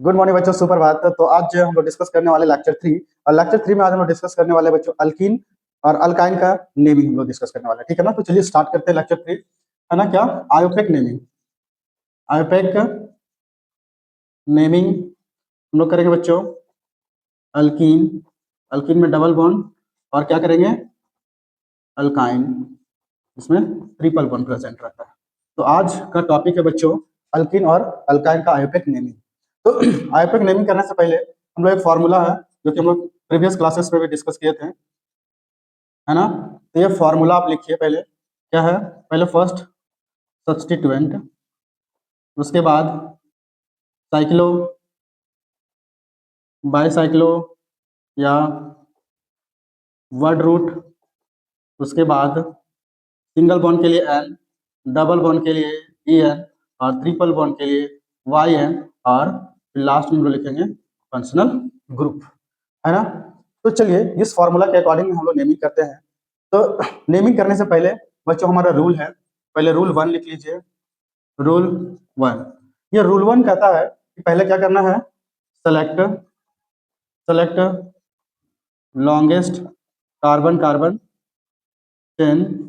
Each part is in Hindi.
गुड मॉर्निंग बच्चों, सुप्रभात। तो आज जो हम लोग डिस्कस करने वाले लेक्चर 3, और लेक्चर 3 में आज हम लोग डिस्कस करने वाले बच्चों अल्कीन और अल्काइन का नेमिंग हम लोग डिस्कस करने वाले हैं। ठीक है ना। तो चलिए स्टार्ट करते हैं लेक्चर 3, है ना। क्या आयोपेक नेमिंग, आयोपेक नेमिंग हम लोग करेंगे बच्चों। अल्कीन, अल्कीन में डबल बॉन्ड, और क्या करेंगे अल्काइन, इसमें ट्रिपल बॉन्ड प्रेजेंट रहता है। तो आज का टॉपिक है बच्चों अल्कीन और अल्काइन का आयोपेक नेमिंग। तो आयोपेक नेमिंग करने से पहले हम लोग एक फॉर्मूला है जो कि हम लोग प्रीवियस क्लासेस में भी डिस्कस किए थे, है ना। तो ये फॉर्मूला आप लिखिए पहले। क्या है? पहले फर्स्ट सब्स्टिट्यूएंट, उसके बाद साइक्लो, बाईसाइक्लो या वर्ड रूट, उसके बाद सिंगल बॉन्ड के लिए एन, डबल बॉन्ड के लिए ई एन, और ट्रिपल बॉन्ड के लिए वाई एन, और फिर लास्ट में हम लोग लिखेंगे फंक्शनल ग्रुप, है ना। तो चलिए इस फॉर्मूला के अकॉर्डिंग हम लोग नेमिंग करते हैं। तो नेमिंग करने से पहले बच्चों हमारा रूल है, पहले रूल 1 लिख लीजिए। रूल 1, ये रूल 1 कहता है कि पहले क्या करना है, select select longest carbon carbon chain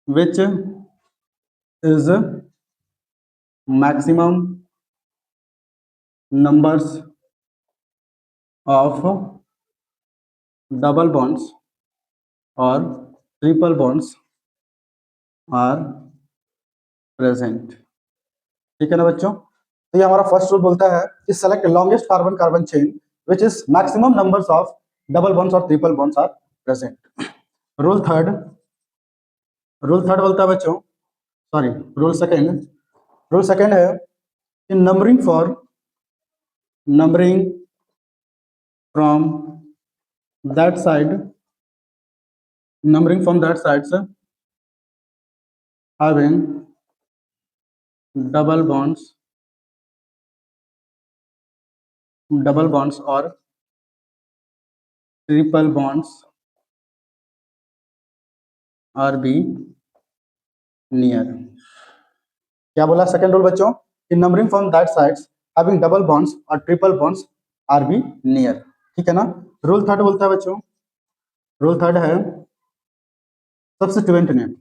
which is maximum numbers of double bonds or triple bonds are present। ठीक है ना बच्चों। तो ये हमारा फर्स्ट रूल बोलता है कि select longest carbon carbon chain which is maximum numbers of double bonds और triple bonds are present. Rule third, rule third बोलता है बच्चों, sorry rule second, rule second है कि numbering for numbering from that side, numbering from that sides having double bonds, double bonds or triple bonds are be near। क्या बोला सेकेंड रूल बच्चों कि numbering from that sides having double bonds और triple bonds are be near. ठीक है ना। रूल थर्ड बोलता है बच्चों, रूल थर्ड है सब्स्टिट्यूएंट नेम,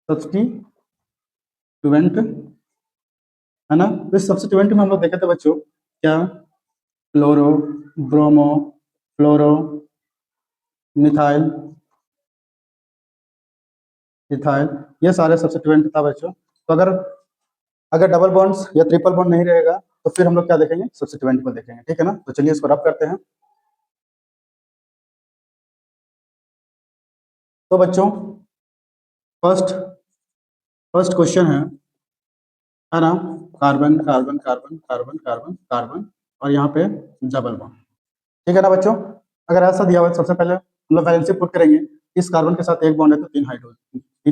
सब्स्टिट्यूएंट, है ना। तो इस सब्स्टिट्यूएंट में हम लोग देखे थे बच्चों क्या, क्लोरो, ब्रोमो, फ्लोरो, मिथाइल, इथाइल, ये सारे सब्स्टिट्यूएंट था बच्चों। तो अगर अगर डबल बॉन्ड्स या ट्रिपल बॉन्ड नहीं रहेगा तो फिर हम लोग क्या देखेंगे, सब्स्टिट्यूएंट को देखेंगे। ठीक है ना। तो चलिए इसको रब करते हैं। तो बच्चों फर्स्ट फर्स्ट क्वेश्चन है ना, carbon carbon carbon carbon carbon carbon, और यहाँ पे डबल बॉन्ड। ठीक है ना बच्चों। अगर ऐसा दिया हुआ है, सबसे पहले हम लोग वैलेंसी पुट करेंगे। इस कार्बन के साथ एक बॉन्ड है तो तीन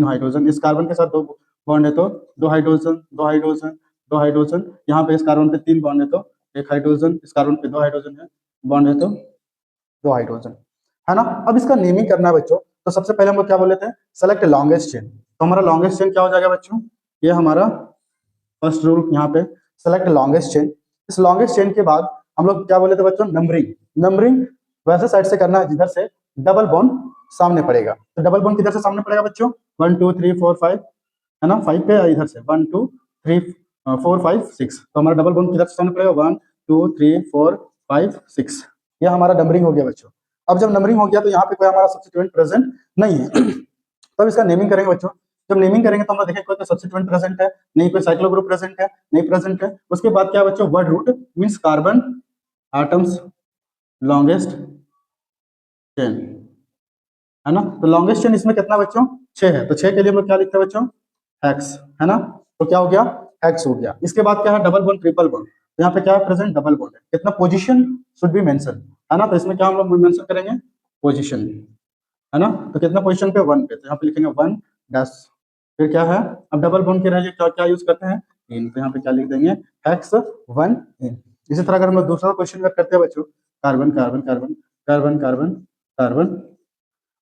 हाइड्रोजन, इस कार्बन के साथ दो बॉन्ड है तो दो हाइड्रोजन, दो हाइड्रोजन, दो हाइड्रोजन। यहाँ पे इस कार्बन पे तीन बॉन्ड है तो एक हाइड्रोजन, इस कार्बन पे दो हाइड्रोजन है, बॉन्ड है तो दो हाइड्रोजन, है ना। अब इसका नेमिंग करना है बच्चों। तो सबसे पहले हम लोग क्या बोले थे, सेलेक्ट लॉन्गेस्ट चेन। तो हमारा लॉन्गेस्ट चेन क्या हो जाएगा बच्चों, ये हमारा फर्स्ट रूल यहाँ पे, सेलेक्ट लॉन्गेस्ट चेन। इस लॉन्गेस्ट चेन के बाद हम लोग क्या बोले थे बच्चों, नंबरिंग। नंबरिंग वैसे साइड से करना है जिधर से डबल बॉन्ड सामने पड़ेगा। तो डबल बॉन्ड किधर से सामने पड़ेगा बच्चों, 1 2 3 4 5, है ना। 5 पे इधर से 1 2 3 4 5 6। तो हमारा डबल बॉन्ड किधर से सामने पड़ेगा, 1 2 3 4 5 6। ये हमारा नंबरिंग हो गया बच्चों। अब जब नंबरिंग हो गया तो यहाँ पे कोई हमारा सब्स्टिट्यूएंट प्रेजेंट नहीं है। तब इसका नेमिंग करेंगे बच्चों। जब नेमिंग करेंगे तो हम लोग देखेंगे कोई सब्स्टिट्यूएंट प्रेजेंट है नहीं, कोई साइक्लो ग्रुप प्रेजेंट है नहीं, प्रेजेंट है। उसके बाद क्या बच्चों, word root means carbon atoms longest chain, है ना। तो लॉन्गेस्ट चेन इसमें कितना बच्चों, 6 है। तो 6 के लिए हम लोग क्या लिखते हैं बच्चों, हेक्स, है ना। तो क्या हो गया, हेक्स हो गया। इसके बाद क्या है, डबल बॉन्ड ट्रिपल बॉन्ड। तो यहाँ पे क्या है, प्रेजेंट डबल बॉन्ड है। कितना पोजीशन शुड बी मेंशन, है ना। तो इसमें क्या हम लोग मेंशन करेंगे, पोजीशन, है ना। तो कितना पोजीशन पे, 1 पे। तो यहाँ पे लिखेंगे 1 डैश, फिर क्या है, अब डबल बॉन्ड के लिए क्या क्या यूज करते हैं, इन। तो यहाँ पे क्या लिख देंगे, हेक्स 1 इन। इसी तरह अगर हम लोग दूसरा क्वेश्चन करते हैं बच्चों, carbon carbon carbon carbon carbon carbon,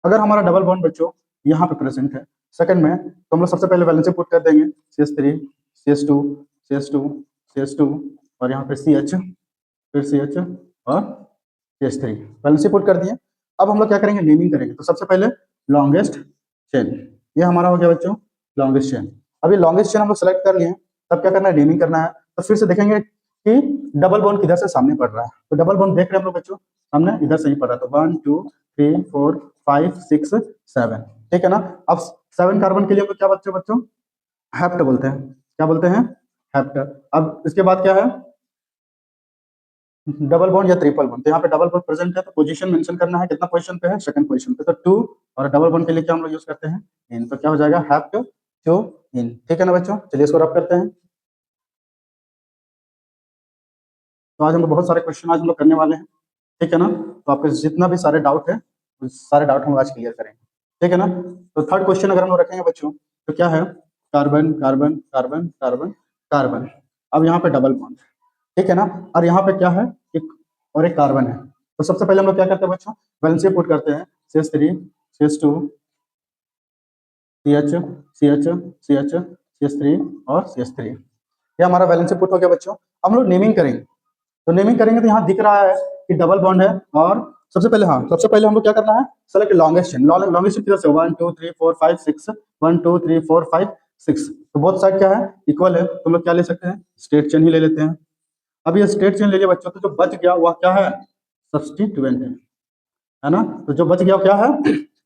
अगर हमारा डबल बॉन्ड बच्चों यहाँ पे प्रेजेंट है सेकंड में, तो हम लोग सबसे पहले वैलेंसी पुट कर देंगे, CH3 CH2 CH2 CH2 और यहाँ पे CH, फिर CH और CH3 वैलेंसी पुट कर दिए। अब हम लोग क्या करेंगे, नेमिंग करेंगे। तो सबसे पहले लॉन्गेस्ट चेन, ये हमारा हो गया बच्चों लॉन्गेस्ट चेन। अभी लॉन्गेस्ट चेन हम लोग सेलेक्ट कर लिए, तब क्या करना है, नेमिंग करना है। तो फिर से देखेंगे कि डबल बॉन्ड किधर से सामने पड़ रहा है। तो डबल बॉन्ड देख रहे हैं हम लोग बच्चों, सामने इधर से ही पड़ रहा है। तो 1 2 3 4 5 6 7, ठीक है ना। अब 7 कार्बन के लिए हम लोग क्या बच्चों बच्चों हैप्ट बोलते हैं। क्या बोलते हैं, हैप्ट। अब इसके बाद क्या है, डबल बॉन्ड या ट्रिपल बॉन्ड। तो यहाँ पे डबल बॉन्ड प्रेजेंट है तो पोजीशन मेंशन करना है, कितना पोजीशन पे है, सेकंड पोजीशन पे। तो 2, और डबल बॉन्ड के लिए क्या हम लोग यूज करते हैं, इन। तो क्या हो जाएगा, हैप्ट टू इन, ठीक है ना बच्चों। चलिए इसको रब करते हैं। तो आज हम लोग बहुत सारे क्वेश्चन आज हम लोग करने वाले हैं, ठीक है ना। तो आपके जितना भी सारे डाउट है, सारे डाउट हम आज क्लियर करेंगे, ठीक है ना। तो थर्ड क्वेश्चन अगर हम लोग रखेंगे बच्चों, तो क्या है, carbon carbon carbon carbon carbon. अब यहाँ पे डबल बॉन्ड, ठीक है ना। और यहाँ पे क्या है, एक और एक कार्बन है। तो सबसे पहले हम लोग क्या करते हैं बच्चों, वैलेंसी पुट करते हैं। CH3 CH2 CH CH CH CH3 और CH3, ये हमारा वैलेंसी पुट हो गया बच्चों। अब हम लोग नेमिंग करेंगे। तो नेमिंग करेंगे तो यहाँ दिख रहा है कि डबल बॉन्ड है। और सबसे पहले सबसे पहले हम लोग क्या करना है, select longest chain. Longest chain किधर से, 1 2 3 4 5 6, 1 2 3 4 5 6। तो बोथ साइड क्या है, इक्वल है। तो हम लोग क्या ले सकते हैं, स्ट्रेट चेन ही ले लेते हैं। अब ये स्ट्रेट चेन ले लिया बच्चों, तो जो बच गया वह क्या है, सब्स्टिट्यूएंट है ना। तो जो बच गया क्या है,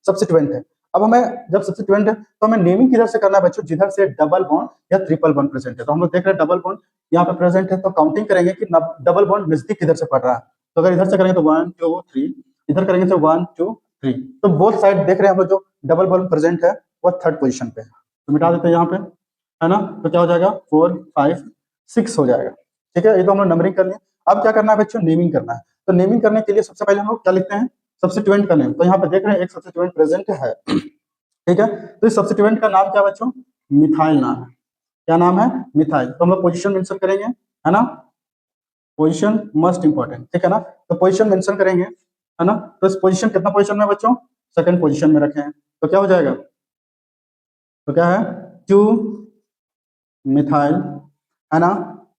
सब्स्टिट्यूएंट है। अब हमें जब सब्स्टिट्यूएंट है तो हमें नेमिंग किधर से करना है बच्चों, जिधर से डबल बॉन्ड या ट्रिपल बॉन्ड प्रेजेंट है। तो हम लोग देख रहे हैं डबल बॉन्ड यहाँ पे प्रेजेंट है, तो काउंटिंग करेंगे कि डबल बॉन्ड नजदीक किधर से पड़ रहा है। तो अगर इधर से करेंगे तो 1 2 3, इधर करेंगे तो 1 2 3। तो बोथ साइड देख रहे हैं हम लोग, जो डबल बॉन्ड प्रेजेंट है वह थर्ड पोजिशन पे है। तो मिटा देते हैं यहाँ पे, है ना। तो क्या हो जाएगा, 4 5 6 हो जाएगा, ठीक है। ये तो हम लोग नंबरिंग कर लिए। अब क्या करना है बच्चों, नेमिंग करना है। तो नेमिंग करने के लिए सबसे पहले हम लोग क्या लिखते हैं, सब्स्टिट्यूएंट का नेम। तो यहाँ पे देख रहे हैं एक सब्स्टिट्यूएंट प्रेजेंट है, ठीक है। तो इस सब्स्टिट्यूएंट का नाम क्या बच्चों, मिथाइल नाम है। क्या नाम है, मिथाइल। तो हम लोग पोजीशन मेंशन करेंगे, है ना। पोजीशन मस्ट इंपॉर्टेंट, ठीक है ना। तो पोजीशन मेंशन करेंगे, है ना। तो इस पोजीशन कितना पोजीशन में बच्चों, सेकंड पोजीशन में रखे हैं। तो क्या हो जाएगा, तो क्या है, 2 मिथाइल, है ना।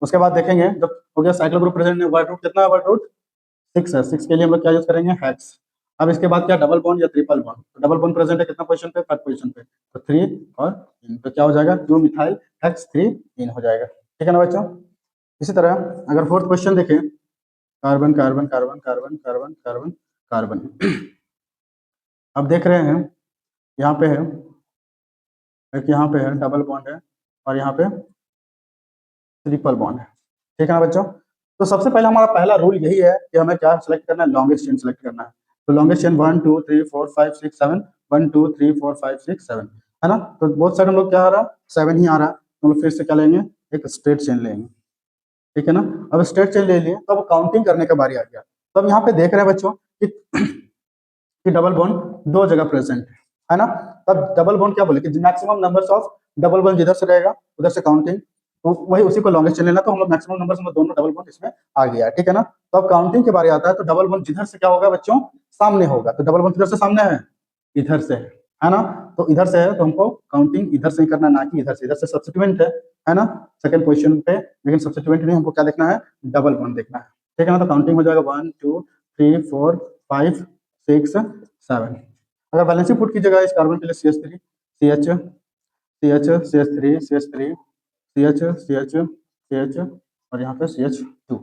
उसके बाद देखेंगे जब हो गया cyclo group present, word root कितना है, वर्ड रूट 6 है। 6 के लिए हम लोग क्या यूज करेंगे, हेक्स। अब इसके बाद क्या, डबल बॉन्ड या ट्रिपल बॉन्ड। तो डबल बॉन्ड प्रेजेंट है कितना पोजीशन पे, थर्ड पोजीशन पे। तो 3 और इन, तो क्या हो जाएगा, 2 मिथाइल हेक्स 3 इन हो जाएगा, ठीक है ना बच्चों। इसी तरह अगर फोर्थ क्वेश्चन देखें, carbon carbon carbon carbon carbon carbon carbon. अब देख रहे हैं यहाँ पे है, एक यहाँ पे है डबल बॉन्ड है, और यहाँ पे ट्रिपल बॉन्ड है, ठीक है ना बच्चों। तो सबसे पहले हमारा पहला रूल यही है कि हमें क्या सेलेक्ट करना है, लॉन्गेस्ट चेन सेलेक्ट करना है। तो लॉन्गेस्ट चेन 1 2 3 4 5 6 7, 1 2 3 4 5 6 7, है ना। तो बहुत सारे हम लोग क्या आ रहा है, 7 ही आ रहा है। तो हम लोग फिर से क्या लेंगे, एक स्ट्रेट चेन लेंगे, ठीक है ना। अब स्ट्रेट चेन ले लिए तो अब काउंटिंग करने का बारी आ गया। तो अब यहाँ पे देख रहे हैं बच्चों कि डबल बॉन्ड दो जगह प्रेजेंट है ना। तब डबल बॉन्ड क्या बोले कि maximum numbers of double bond जिधर से रहेगा उधर से काउंटिंग, तो वही उसी को लॉन्गेस्ट चेन लेना। तो हम लोग मैक्सिमम नंबर्स में दोनों डबल बॉन्ड इसमें आ गया, ठीक है ना। तो अब काउंटिंग के बारे आता है, तो डबल बॉन्ड जिधर से क्या होगा बच्चों, सामने होगा। तो डबल बॉन्ड किधर से सामने है, इधर से है ना। तो इधर से है तो हमको काउंटिंग इधर से ही करना, ना कि इधर से। इधर से सब्स्टिट्यूएंट है ना, सेकंड पोजीशन पे। लेकिन सब्स्टिट्यूएंट नहीं, हमको क्या देखना है, डबल बॉन्ड देखना है, ठीक है ना। तो काउंटिंग हो जाएगा 1 2 3 4 5 6 7। अगर वैलेंसी पुट कीजिएगा इस कार्बन के लिए CH3 CH CH CH3 CH3 CH CH CH और यहाँ पे CH2।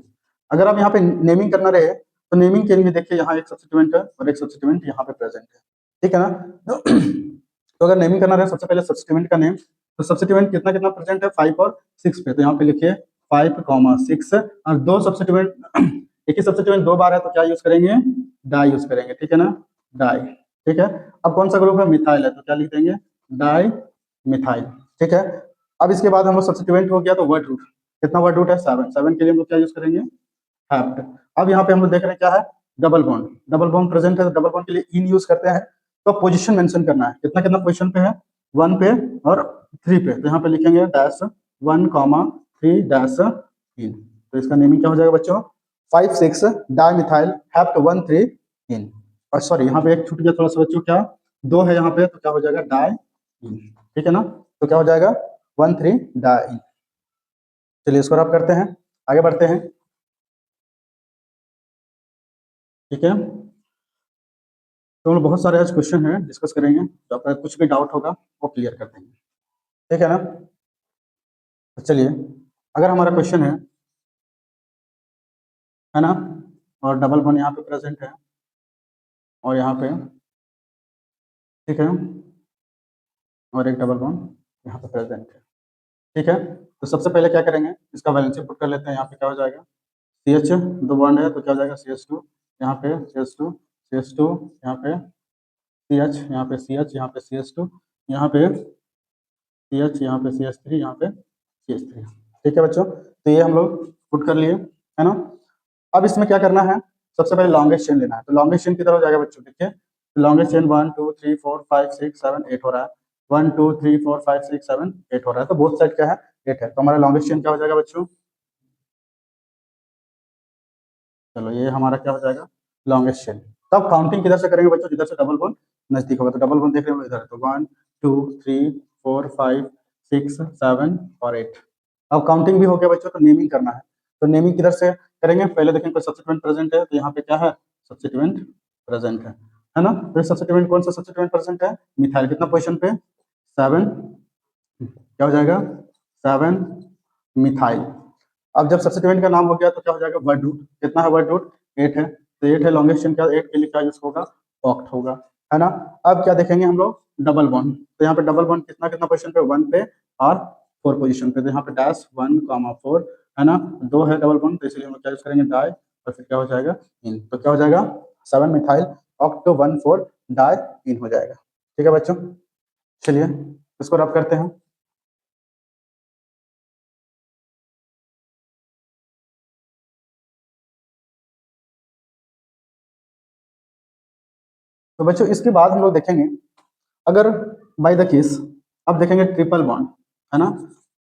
अगर आप यहाँ पे नेमिंग करना रहे तो नेमिंग के लिए देखिए यहाँ एक सब्स्टिट्यूएंट है और एक सब्स्टिट्यूएंट यहाँ पे प्रेजेंट है, ठीक है ना। तो अगर नेमिंग करना रहे, सबसे पहले सब्स्टिट्यूएंट का नेम। तो सब्स्टिट्यूएंट कितना कितना प्रेजेंट है, 5 और 6 पे। तो यहाँ पे लिखिए 5, 6 और दो सब्स्टिट्यूएंट एक ही सब्स्टिट्यूएंट दो बार है तो क्या यूज करेंगे, डाई यूज करेंगे, ठीक है ना, डाई, ठीक है। अब कौन सा ग्रुप है, मिथाइल है, तो क्या लिख देंगे, डाई मिथाइल, ठीक है। अब इसके बाद हम लोग सब्स्टिट्यूएंट हो गया तो वर्ड रूट, कितना वर्ड रूट है, 7। 7 के लिए हम लोग क्या यूज करेंगे, हैप्ट। अब यहाँ पे हम लोग देख रहे हैं क्या है, double bond. Double bond present है तो डबल बॉन्ड के लिए इन यूज करते हैं। तो पोजीशन मेंशन करना है, कितना कितना पोजीशन पे है, 1 पे और 3 पे। तो यहाँ पे लिखेंगे डैश 1 3 डैश इन। तो इसका नेमिंग क्या हो जाएगा बच्चों, 5 6 डाई मिथाइल हैप्ट 1 3 इन। और सॉरी यहाँ पे एक छूट गया थोड़ा सा बच्चों, क्या 2 है यहाँ पे, तो क्या हो जाएगा डाई इन, ठीक है ना। तो क्या हो जाएगा 1 3 डाई इन, चलिए इसको रब करते हैं, आगे बढ़ते हैं। ठीक है, तो हम लोग बहुत सारे आज क्वेश्चन हैं डिस्कस करेंगे, तो आपका कुछ भी डाउट होगा वो क्लियर कर देंगे। ठीक है ना? तो चलिए, अगर हमारा क्वेश्चन है ना, और डबल वन यहाँ पे प्रेजेंट है और यहाँ पे, ठीक है, और एक डबल वन यहाँ पे प्रेजेंट है। ठीक है, तो सबसे पहले क्या करेंगे, इसका वैलेंसी पुट कर लेते हैं। यहाँ पे क्या हो जाएगा, सी एच दो बॉन्ड है तो क्या हो जाएगा, सी एच टू, यहाँ पे C H two, C H two, यहाँ पे सी एच, यहाँ पे सी एच, यहाँ पे सी एच टू, यहाँ पे सी एच, यहाँ पे सी एच थ्री, यहाँ पे सी एच थ्री। ठीक है बच्चों, तो ये हम लोग पुट कर लिए, है ना। अब इसमें क्या करना है, सबसे पहले लॉन्गेस्ट चेन लेना है। तो लॉन्गेस्ट चेन किधर हो जाएगा बच्चों, देखिए लॉन्गेस्ट चेन 1 2 3 4 5 6 7 8 हो रहा है, 1 2 3 4 5 6 7 8 हो रहा है, तो बोथ साइड क्या है, 8 है, तो हमारा लॉन्गेस्ट चेन क्या हो जाएगा बच्चों, चलो ये हमारा क्या हो जाएगा, लॉन्गेस्ट चेन। तब काउंटिंग किधर से करेंगे बच्चों, जिधर से डबल वन नजदीक होगा, तो डबल वन देख रहे हो इधर है, तो 1 2 3 4 5 6 7 और 8। अब काउंटिंग भी हो गया बच्चों, तो नेमिंग करना है। तो नेमिंग किधर से करेंगे, पहले देखेंगे कोई सब्स्टिट्यूएंट प्रेजेंट है, तो यहाँ पे क्या है, सब्स्टिट्यूएंट प्रेजेंट है ना। तो सब्स्टिट्यूएंट कौन सा सब्स्टिट्यूएंट प्रेजेंट है, मिथाइल, कितना पोजीशन पे, 7, क्या हो जाएगा, 7 मिथाइल। अब जब सब्स्टिट्यूएंट का नाम हो गया तो क्या हो जाएगा, वर्ड रूट, कितना है वर्ड रूट, 8 है, तो 8 है, लॉन्गेस्ट चेन का 8 के लिए क्या यूज होगा, ऑक्ट होगा, है ना। अब क्या देखेंगे हम लोग, डबल बॉन्ड, तो यहाँ पे डबल बॉन्ड कितना कितना पोजीशन पे, 1 पे और 4 पोजीशन पे, तो यहाँ पे डैश 1 4 है ना, 2 है डबल बॉन्ड, तो इसलिए हम लोग क्या यूज करेंगे, डाई, और फिर क्या हो जाएगा, इन, तो क्या हो जाएगा, 7 मिथाइल ऑक्टो 1 4 डाई इन हो जाएगा। ठीक है बच्चों, चलिए इसको रब करते हैं। तो बच्चों इसके बाद हम लोग देखेंगे, अगर बाय द केस, अब देखेंगे ट्रिपल बॉन्ड, है ना।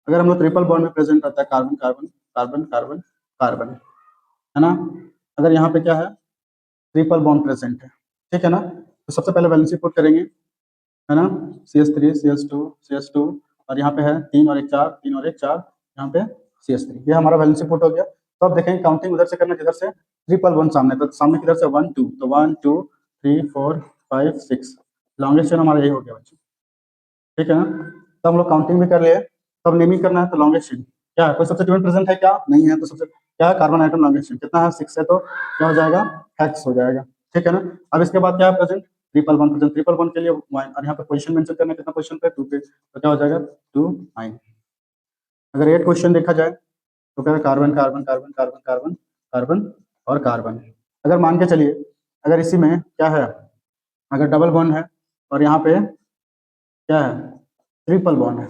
अगर हम लोग ट्रिपल बॉन्ड में प्रेजेंट रहता है carbon carbon carbon carbon carbon, है ना, अगर यहाँ पे क्या है, ट्रिपल बॉन्ड प्रेजेंट है, ठीक है ना, तो सबसे पहले वैलेंसी पुट करेंगे, है ना, C S three C S two C S two, और यहाँ पे है 3 और 1 4, 3 और 1 4, यहाँ पे सी एस थ्री, ये हमारा वैलेंसी पुट हो गया। तो अब देखेंगे काउंटिंग उधर से करना, जिधर से ट्रिपल वन सामने, तो सामने किधर से 1 2, तो 1 2 3 4 5 6, लॉन्गेस्ट चेन हमारा यही हो गया बच्चों। ठीक है ना, तो हम लोग काउंटिंग भी कर लिए, तब नेमिंग करना है, तो लॉन्गेस्ट चेन क्या है, कोई सब्स्टिट्यूएंट प्रेजेंट है क्या, नहीं है, तो सबसे क्या है, कार्बन आइटम लॉन्गेस्ट चेन कितना है, 6 है, तो क्या हो जाएगा, हेक्स हो जाएगा। ठीक है ना, अब इसके बाद क्या है present, triple one present, triple one के लिए और यहाँ पे पोजीशन मेंशन करना है, कितना पोजीशन पे, 2 पे, तो क्या हो जाएगा 2 9। अगर 8 क्वेश्चन देखा जाए तो क्या है, carbon carbon carbon carbon carbon carbon और कार्बन। अगर मान के चलिए, अगर इसी में क्या है, अगर डबल बॉन्ड है और यहाँ पे क्या है, ट्रिपल बॉन्ड है,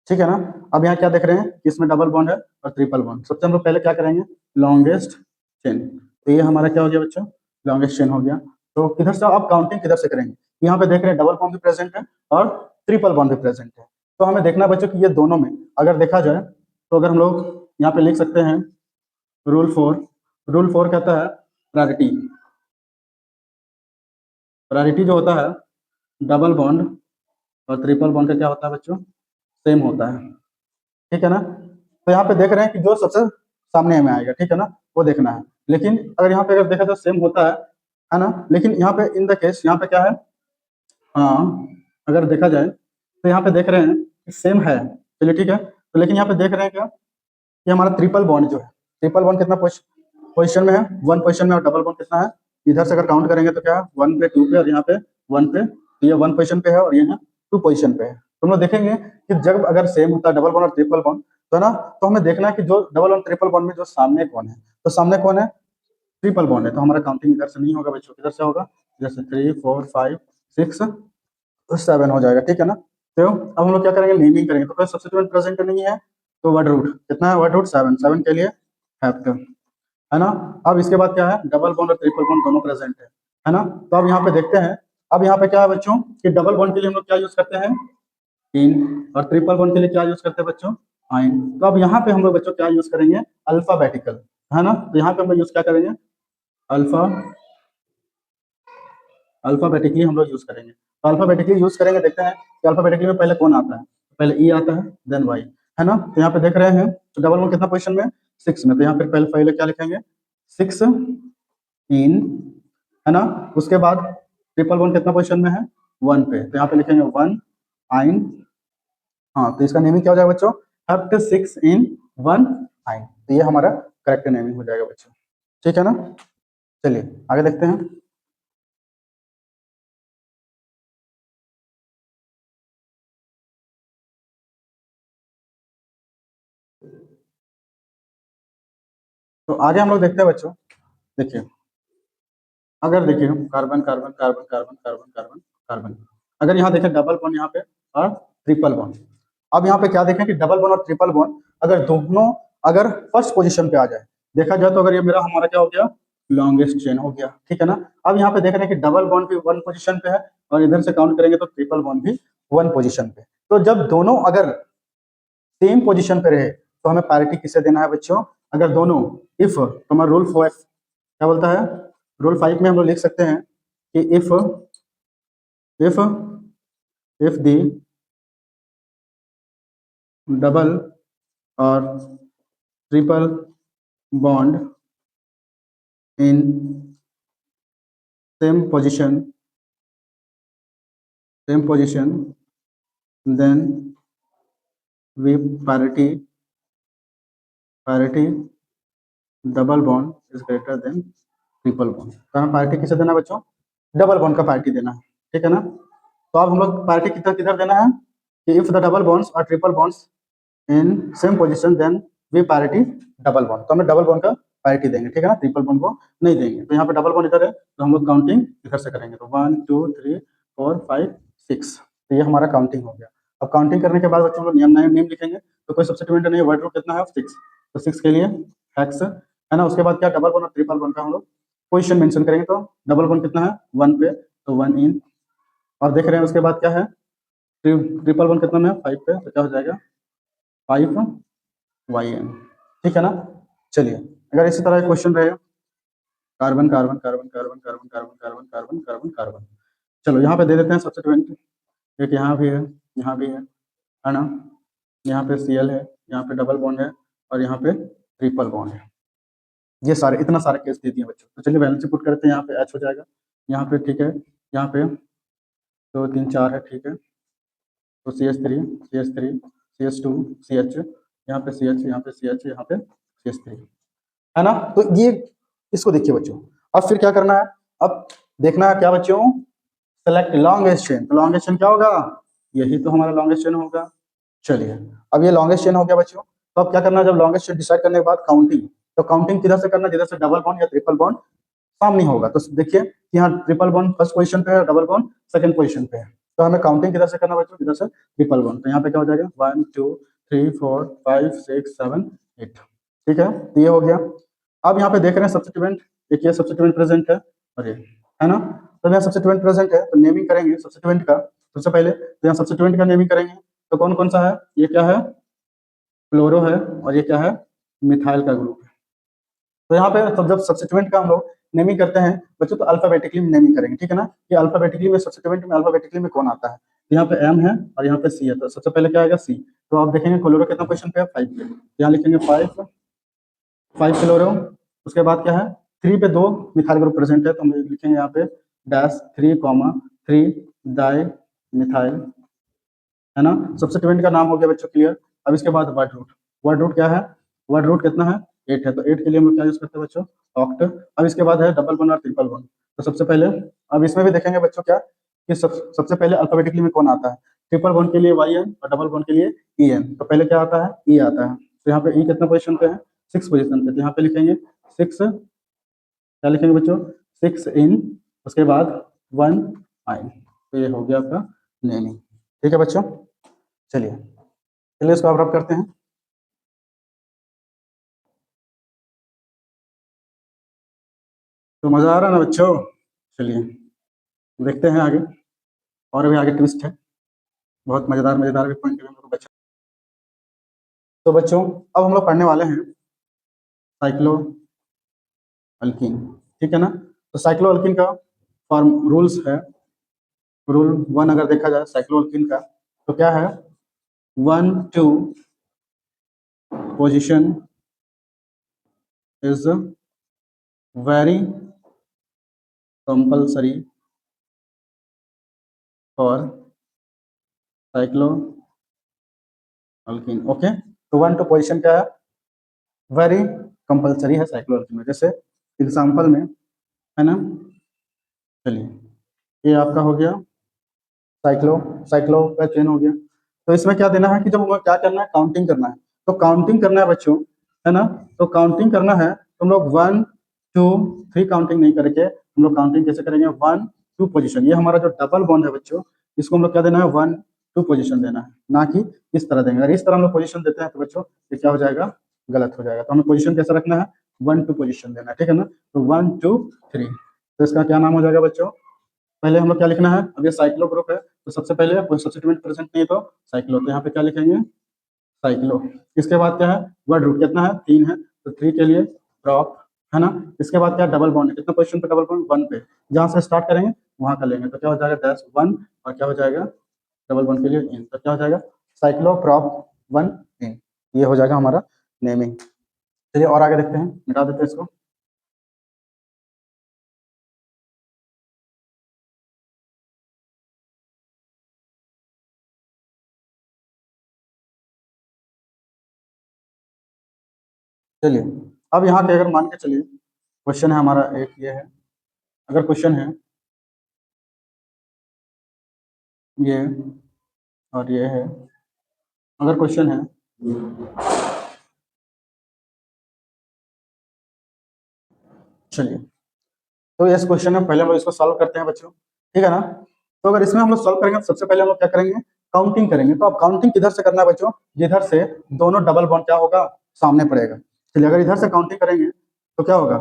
ठीक है ना। अब यहाँ क्या देख रहे हैं कि इसमें डबल बॉन्ड है और ट्रिपल बॉन्ड, सबसे हम लोग पहले क्या करेंगे, लॉन्गेस्ट चेन, तो ये हमारा क्या हो गया बच्चों, लॉन्गेस्ट चेन हो गया। तो किधर से आप काउंटिंग किधर से करेंगे, यहाँ पे देख रहे हैं डबल बॉन्ड भी प्रेजेंट है और ट्रिपल बॉन्ड भी प्रेजेंट है, तो हमें देखना बच्चों कि ये दोनों में अगर देखा जाए, तो अगर हम लोग यहाँ पे लिख सकते हैं रूल 4, रूल 4 कहता है प्रायोरिटी, प्रायोरिटी जो होता है डबल बॉन्ड और ट्रिपल बॉन्ड का क्या होता है बच्चों, सेम होता है, ठीक है ना। तो यहाँ पे देख रहे हैं कि जो सबसे सामने में आएगा, ठीक है ना, वो देखना है। लेकिन अगर यहाँ पे अगर देखा तो सेम होता है ना, लेकिन यहाँ पे इन द केस यहाँ पे क्या है, हाँ, अगर देखा जाए तो यहाँ पे देख रहे हैं कि सेम है, चलिए ठीक है, तो लेकिन यहाँ पे देख रहे हैं क्या, ये हमारा ट्रिपल बॉन्ड जो है, ट्रिपल बॉन्ड कितना पोजिशन में है, 1 पोजिशन में, और डबल बॉन्ड कितना है, इधर से अगर काउंट करेंगे तो क्या है, 1 पे 2 पे और यहाँ पे 1 पे, तो ये 1 पोजिशन पे है और ये है 2 पोजिशन पे है। तो हम लोग देखेंगे कि जब अगर सेम होता है डबल बॉन्ड और ट्रिपल बॉन्ड, तो है ना, तो हमें देखना है कि जो डबल और ट्रिपल बॉन्ड में जो सामने कौन है, तो सामने कौन है, ट्रिपल बॉन्ड है, तो हमारा काउंटिंग इधर से नहीं होगा बच्चों, किधर से होगा, इधर से 3 4 5 6 7 हो जाएगा, ठीक है ना। तो अब हम लोग क्या करेंगे, नेमिंग करेंगे, तो सब्स्टिट्यूएंट प्रेजेंट नहीं है, तो वर्ड रूट कितना है, वर्ड रूट 7, 7 के लिए हैव, है ना। अब इसके बाद क्या है, डबल बॉन्ड और ट्रिपल बॉन्ड दोनों प्रेजेंट है ना। तो अब यहाँ पे देखते हैं, अब यहाँ पे क्या है बच्चों, कि डबल बॉन्ड के लिए हम लोग क्या यूज करते हैं, इन, और ट्रिपल बॉन्ड के लिए क्या यूज करते हैं बच्चों, आइन। तो अब यहाँ पे हम लोग बच्चों क्या यूज करेंगे, अल्फाबेटिकल, है ना, तो यहाँ पे हम लोग यूज क्या करेंगे, अल्फा, अल्फाबेटिकली हम लोग यूज करेंगे, तो अल्फाबेटिकली यूज करेंगे, देखते हैं कि अल्फाबेटिकली में पहले कौन आता है, पहले ई आता है देन वाई, है ना। तो यहाँ पे देख रहे हैं तो डबल बॉन्ड कितना पोजीशन में, 6 में। तो यहाँ पे पहले पहले क्या लिखेंगे, 6 इन, है ना। उसके बाद ट्रिपल बॉन्ड कितना पोजीशन में है, 1 पे। तो यहाँ पे लिखेंगे 1 आइन। हाँ, तो इसका नेमिंग क्या हो जाएगा बच्चों, हेप्ट 6 इन 1 आइन। तो ये हमारा करेक्ट नेमिंग हो जाएगा बच्चों, ठीक है ना। चलिए आगे देखते हैं। तो आगे हम लोग देखते हैं बच्चों, देखिए अगर देखिए carbon carbon carbon carbon carbon carbon carbon, अगर यहाँ देखें डबल बॉन्ड यहाँ पे और ट्रिपल बॉन्ड। अब यहाँ पे क्या देखें कि डबल बॉन्ड और ट्रिपल बॉन्ड अगर दोनों अगर फर्स्ट पोजीशन पे आ जाए, देखा जाए तो अगर ये मेरा हमारा क्या हो गया, लॉन्गेस्ट चेन हो गया, ठीक है ना। अब यहाँ पे देख रहे हैं कि डबल बॉन्ड भी 1 पोजीशन पे है और इधर से काउंट करेंगे तो ट्रिपल बॉन्ड भी 1 पोजीशन पे। तो जब दोनों अगर सेम पोजीशन पे रहे तो हमें पैरिटी किसे देना है बच्चों, अगर दोनों इफ, तो हमारा रूल 5 क्या बोलता है, रूल 5 में हम लोग लिख सकते हैं कि if if if the double और triple bond in same position then we parity double bond is greater than triple bond. तो हमें पार्टी किसे देना है बच्चों, डबल बॉन्ड का पार्टी देना है, ठीक है ना। तो अब हम लोग पार्टी किधर किधर देना है कि इफ द डबल बॉन्ड्स और triple bonds in same position then we party double bond. तो हमें डबल बॉन्ड का पार्टी देंगे, ठीक है ना, ट्रिपल बॉन्ड को नहीं देंगे। तो यहाँ पे डबल बॉन्ड इधर है तो हम लोग काउंटिंग इधर से करेंगे, तो 1 2 3 4 5 6। तो ये हमारा काउंटिंग हो गया। अब काउंटिंग करने के बाद बच्चों हम लोग नियम नेम लिखेंगे, तो कोई सब्स्टिट्यूएंट नहीं है, वर्ड रूट कितना है 6, तो 6 के लिए हेक्स, है ना। उसके बाद क्या डबल बॉन्ड और ट्रिपल बॉन्ड का हम लोग पोजीशन मेंशन करेंगे, तो डबल बॉन्ड कितना है 1 पे, तो 1 इन। और देख रहे हैं उसके बाद क्या है, ट्रिपल बॉन्ड कितना में 5 पे, तो क्या हो जाएगा 5 वाई एन, ठीक है ना। चलिए अगर इसी तरह क्वेश्चन रहे, carbon carbon carbon carbon carbon carbon carbon carbon carbon carbon, चलो यहाँ पे दे देते हैं सब्स्टिट्यूएंट। एक यहाँ भी है, यहाँ भी है ना। यहाँ पे Cl है, यहाँ पे डबल बॉन्ड है और यहाँ पे ट्रिपल बॉन्ड है। ये सारे इतना सारे केस दे दिए बच्चों। तो चलिए वैलेंसी पुट करते हैं, यहाँ पे H हो जाएगा, यहाँ पे ठीक है, यहाँ पे 2 3 4 है, ठीक है। तो CH3 CH3 CH2 CH, यहाँ पे CH, यहाँ पे CH, यहाँ पे CH3, है ना। तो ये इसको देखिए बच्चों। अब फिर क्या करना है, अब देखना है क्या बच्चों, सेलेक्ट लॉन्गेस्ट चेन। तो लॉन्गेस्ट चेन क्या होगा, यही तो हमारा लॉन्गेस्ट चेन होगा। चलिए अब ये लॉन्गेस्ट चेन हो गया बच्चों। तो अब क्या करना है, जब लॉन्गेस्ट चेन डिसाइड करने के बाद काउंटिंग, तो काउंटिंग किधर से करना, जिधर से डबल बॉन्ड या ट्रिपल बॉन्ड सामने होगा। तो देखिए कि यहाँ ट्रिपल बॉन्ड फर्स्ट पोजीशन पे है, डबल बॉन्ड सेकंड पोजीशन पे है। तो हमें काउंटिंग किधर से करना बच्चों, इधर से ट्रिपल बॉन्ड। तो यहाँ पे क्या हो जाएगा 1 2 3 4 5 6 7 8, ठीक है। तो ये हो गया। अब यहाँ पे देख रहे हैं सब्स्टिट्यूएंट, एक ये सब्स्टिट्यूएंट प्रेजेंट है और ये, है ना। तो यहाँ सब्स्टिट्यूएंट प्रेजेंट है तो नेमिंग करेंगे सब्स्टिट्यूएंट का। सबसे पहले तो यहाँ सब्स्टिट्यूएंट का नेमिंग करेंगे, तो कौन कौन सा है, ये क्या है क्लोरो है और ये क्या है मिथाइल का ग्रुप है। तो यहाँ पे जब सब्स्टिट्यूएंट का हम लोग नेमिंग करते हैं बच्चों, तो अल्फाबेटिकली नेमिंग करेंगे, ठीक है ना। कि अल्फाबेटिकली में सब्स्टिट्यूएंट में अल्फाबेटिकली में कौन आता है, तो यहाँ पे एम है और यहाँ पे सी है। तो सबसे पहले क्या आएगा सी। तो आप देखेंगे क्लोरो कितना पोजीशन पे है 5 पे, तो यहाँ लिखेंगे 5 क्लोरो। उसके बाद क्या है 3 पे 2 मिथाइल ग्रुप प्रेजेंट है, तो हम लिखेंगे यहाँ पे डैश 3 डाई मिथाइल, है ना। सब्स्टिट्यूएंट का नाम हो गया बच्चों क्लियर। अब इसके बाद वर्ड रूट क्या है, वर्ड रूट कितना है 8 है, तो 8 के लिए हम लोग क्या यूज करते हैं बच्चों, ऑक्ट। अब इसके बाद है डबल बॉन्ड और ट्रिपल बॉन्ड। तो सबसे पहले अब इसमें भी देखेंगे बच्चों क्या कि सबसे पहले अल्फाबेटिकली में कौन आता है, ट्रिपल बॉन्ड के लिए YN और डबल बॉन्ड के लिए EN। तो पहले क्या आता है E आता है। तो यहाँ पे E कितना पोजीशन पे है 6 पोजीशन पे, तो यहाँ पे लिखेंगे 6, क्या लिखेंगे बच्चों 6 इन, उसके बाद 1 आइन। तो ये हो गया आपका नेमिंग, ठीक है बच्चों। चलिए चलिए इसको अब रब करते हैं। तो मजा आ रहा है ना बच्चों। चलिए देखते हैं आगे, और भी आगे ट्विस्ट है, बहुत मजेदार मजेदार भी पॉइंट है बच्चों। तो बच्चों अब हम लोग पढ़ने वाले हैं साइक्लो अल्कीन, ठीक है ना। तो साइक्लो अल्कीन का फॉर्म रूल्स है, रूल 1 अगर देखा जाए साइक्लो अल्कीन का, तो क्या है 1 2 position is very compulsory for cycloalkene. Okay, तो 1 2 पोजीशन क्या है, वेरी कंपल्सरी है साइक्लोअल्कीन में। जैसे एग्जांपल में है ना, चलिए ये आपका हो गया साइक्लो, साइक्लो का चेन हो गया। तो इसमें क्या देना है कि जब हमें क्या करना है, काउंटिंग करना है। तो काउंटिंग करना है बच्चों, है ना, तो काउंटिंग करना है तो हम लोग 1 2 3 काउंटिंग नहीं करके हम लोग काउंटिंग कैसे करेंगे, 1 2 पोजीशन। ये हमारा जो डबल बॉन्ड है बच्चों, इसको हम लोग क्या देना है, 1 2 पोजीशन देना है, ना कि इस तरह देंगे। अगर इस तरह हम लोग पोजीशन देते हैं तो बच्चों ये क्या हो जाएगा, गलत हो जाएगा। तो हमें पोजीशन कैसे रखना है, 1 2 पोजीशन देना है, ठीक है ना। तो 1 2 3, तो इसका क्या नाम हो जाएगा बच्चों, पहले हम लोग क्या लिखना है, अब ये साइक्लो ग्रुप है तो सबसे पहले कोई सब्स्टिट्यूएंट प्रेजेंट नहीं है तो साइक्लो, तो यहाँ पे क्या लिखेंगे, साइक्लो। इसके बाद क्या है, वर्ड रूट कितना है, 3 है, तो 3 के लिए प्रॉप, है ना। इसके बाद क्या, डबल बॉन्ड है, कितना पोजीशन पे डबल बॉन्ड, 1 पे। जहाँ से स्टार्ट करेंगे वहां कर लेंगे, तो क्या हो जाएगा, डैश 1, और क्या हो जाएगा, डबल बॉन्ड के लिए इन, तो क्या हो जाएगा, साइक्लो प्रॉप 1 इन। ये हो जाएगा हमारा नेमिंग। चलिए और आगे देखते हैं, मिटा देते हैं इसको। चलिए अब यहाँ के अगर मान के चलिए, क्वेश्चन है हमारा एक ये है, अगर क्वेश्चन है ये और ये है, अगर क्वेश्चन है, चलिए तो इस क्वेश्चन में पहले हम लोग इसको सॉल्व करते हैं बच्चों, ठीक है ना। तो अगर इसमें हम लोग सॉल्व करेंगे तो सबसे पहले हम लोग क्या करेंगे, काउंटिंग करेंगे। तो अब काउंटिंग किधर से करना है बच्चों, जिधर से दोनों डबल बॉन्ड क्या होगा, सामने पड़ेगा। चलिए अगर इधर से काउंटिंग करेंगे तो क्या होगा,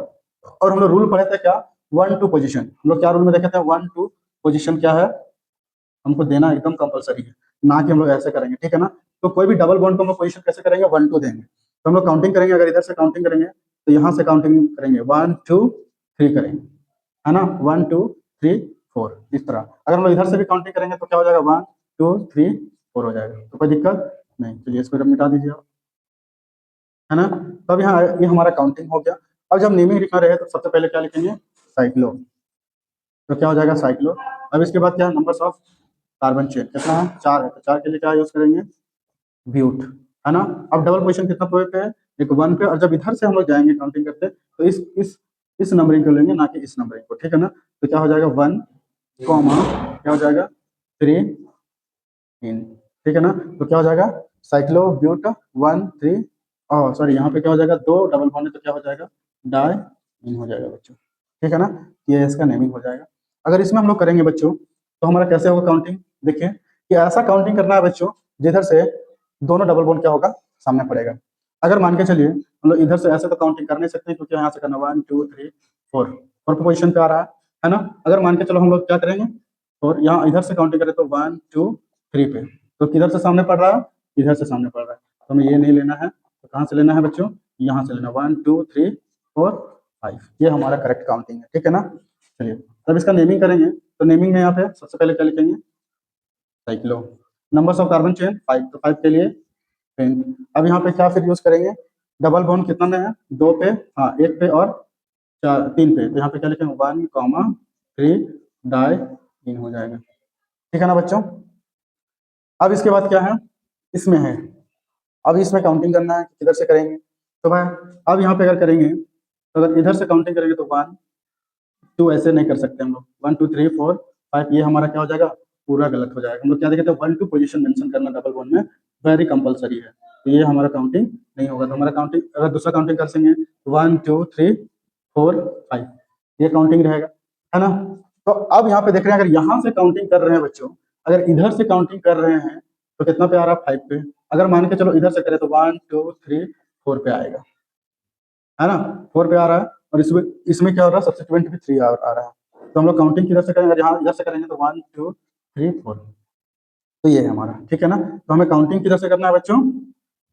और हम लोग रूल पढ़े थे क्या, 1 2 पोजीशन। हम लोग क्या रूल में देखे थे, 1 2 पोजीशन क्या है, हमको देना एकदम कंपलसरी है, ना कि हम लोग ऐसे करेंगे, ठीक है ना। तो कोई भी डबल बॉन्ड को हम लोग पोजीशन कैसे करेंगे, 1 2 देंगे। तो हम लोग काउंटिंग करेंगे, अगर इधर से काउंटिंग करेंगे तो यहाँ से काउंटिंग करेंगे, 1 2 3 करेंगे, है ना, 1 2 3 4 इस तरह। अगर हम लोग इधर से भी काउंटिंग करेंगे तो क्या हो जाएगा, 1 2 3 4 हो जाएगा, तो कोई दिक्कत नहीं। चलिए इसको जब मिटा दीजिए आप, है ना। तो अब यहाँ ये हमारा काउंटिंग हो गया। अब जब नेमिंग लिखना रहे तो सबसे पहले क्या लिखेंगे, साइक्लो, तो क्या हो जाएगा, साइक्लो। अब इसके बाद क्या है, नंबर्स ऑफ कार्बन चेन कितना है, 4 है, तो 4 के लिए क्या यूज करेंगे, ब्यूट, है ना। अब डबल पोजीशन कितना पे है, एक 1 पे, और जब इधर से हम लोग जाएंगे काउंटिंग करते तो इस नंबरिंग को लेंगे, ना कि इस नंबरिंग को, ठीक है ना। तो क्या हो जाएगा, 1 कॉमा क्या हो जाएगा, 3 इन, ठीक है ना। तो क्या हो जाएगा, साइक्लो ब्यूट 1 3, और सॉरी यहाँ पे क्या हो जाएगा, 2 डबल बॉन्ड है तो क्या हो जाएगा, डाई इन हो जाएगा बच्चों, ठीक है ना। ये इसका नेमिंग हो जाएगा। अगर इसमें हम लोग करेंगे बच्चों तो हमारा कैसे होगा काउंटिंग, देखिए कि ऐसा काउंटिंग करना है बच्चों जिधर से दोनों डबल बॉन्ड क्या होगा, सामने पड़ेगा। अगर मान के चलिए हम लोग इधर से ऐसे तो काउंटिंग कर नहीं सकते क्योंकि यहाँ से करना 1 2 3 4 फोर्थ पोजीशन पे आ रहा है ना। अगर मान के चलो हम लोग क्या करेंगे, और यहाँ इधर से काउंटिंग करें तो 1 2 3 पे, तो किधर से सामने पड़ रहा है, इधर से सामने पड़ रहा है, तो हमें ये नहीं लेना है, तो कहाँ से लेना है बच्चों, यहाँ से लेना, 1 2 3 4 5, ये हमारा करेक्ट काउंटिंग है, ठीक है ना। चलिए तब इसका नेमिंग करेंगे, तो नेमिंग में यहाँ पे सबसे पहले क्या लिखेंगे, cyclo. Numbers of carbon chain 5, तो 5 के लिए 10। अब यहाँ पे क्या फिर यूज करेंगे, डबल बॉन्ड कितना में है, 2 पे, हाँ 1 पे और 4 3 पे, तो यहाँ पे क्या लिखेंगे, 1 कॉमा 3 डाई इन हो जाएगा, ठीक है ना बच्चों। अब इसके बाद क्या है, इसमें है, अब इसमें काउंटिंग करना है, किधर से करेंगे, तो भाई अब यहाँ पे अगर करेंगे तो अगर इधर से काउंटिंग करेंगे तो 1 2 ऐसे नहीं कर सकते हम लोग, 1 2 3 4 5, ये हमारा क्या हो जाएगा, पूरा गलत हो जाएगा। हम लोग क्या देखे थे, 1 2 पोजीशन मेंशन करना डबल बॉन्ड में वेरी कंपलसरी है, तो ये हमारा काउंटिंग नहीं होगा। तो हमारा काउंटिंग अगर दूसरा काउंटिंग कर सकेंगे, 1 2 3 4 5, ये काउंटिंग रहेगा, है ना। तो अब यहाँ पे देख रहे हैं, अगर यहाँ से काउंटिंग कर रहे हैं बच्चों, अगर इधर से काउंटिंग कर रहे हैं तो कितना पे आ रहा है, 5 पे। अगर मान के चलो इधर से करें तो 1 2 3 4 पे आएगा, है ना, 4 पे आ रहा है। और इसमें इसमें क्या हो रहा है, सब्सिट्यूएंट भी 3 आ रहा है। तो हम लोग काउंटिंग किधर से करेंगे, अगर यहाँ इधर से करेंगे तो 1 2 3 4, तो ये है हमारा, ठीक है ना। तो हमें काउंटिंग किधर से करना है बच्चों,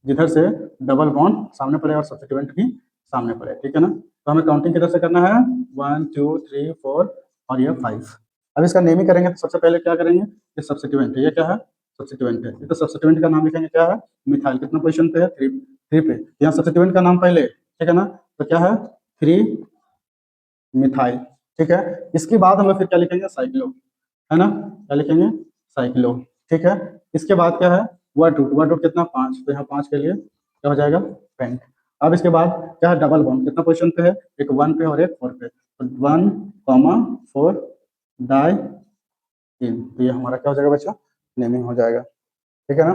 जिधर से डबल बॉन्ड सामने पड़े और सब्सिट्यूएंट भी सामने पड़े, ठीक है ना। तो हमें काउंटिंग किधर से करना है, 1 2 3 4 और ये 5। अब इसका नेमिंग करेंगे तो सबसे पहले क्या करेंगे, ये सब्सिट्यूएंट है, ये क्या है, सब्सिट्यूएंट है, ये तो सब्सिट्यूएंट का नाम लिखेंगे क्या है, मिथाइल, कितना पोजीशन पे है, 3 3 पे, यहाँ सब्स्टिट्यूएंट का नाम पहले, ठीक है ना, तो क्या है 3 मिथाइल, ठीक है। इसके बाद हम लोग फिर क्या लिखेंगे, साइक्लो, है ना, क्या लिखेंगे, साइक्लो, ठीक है। इसके बाद क्या है, वर्ड रूट कितना 5, तो यहाँ 5 के लिए क्या हो जाएगा, पेंट। अब इसके बाद क्या है, डबल बॉन्ड कितना पोजीशन पे है, एक 1 पे और एक 4 पे, तो 1, 4 डाई इन, तो ये हमारा क्या हो जाएगा बच्चा, नेमिंग हो जाएगा, ठीक है ना।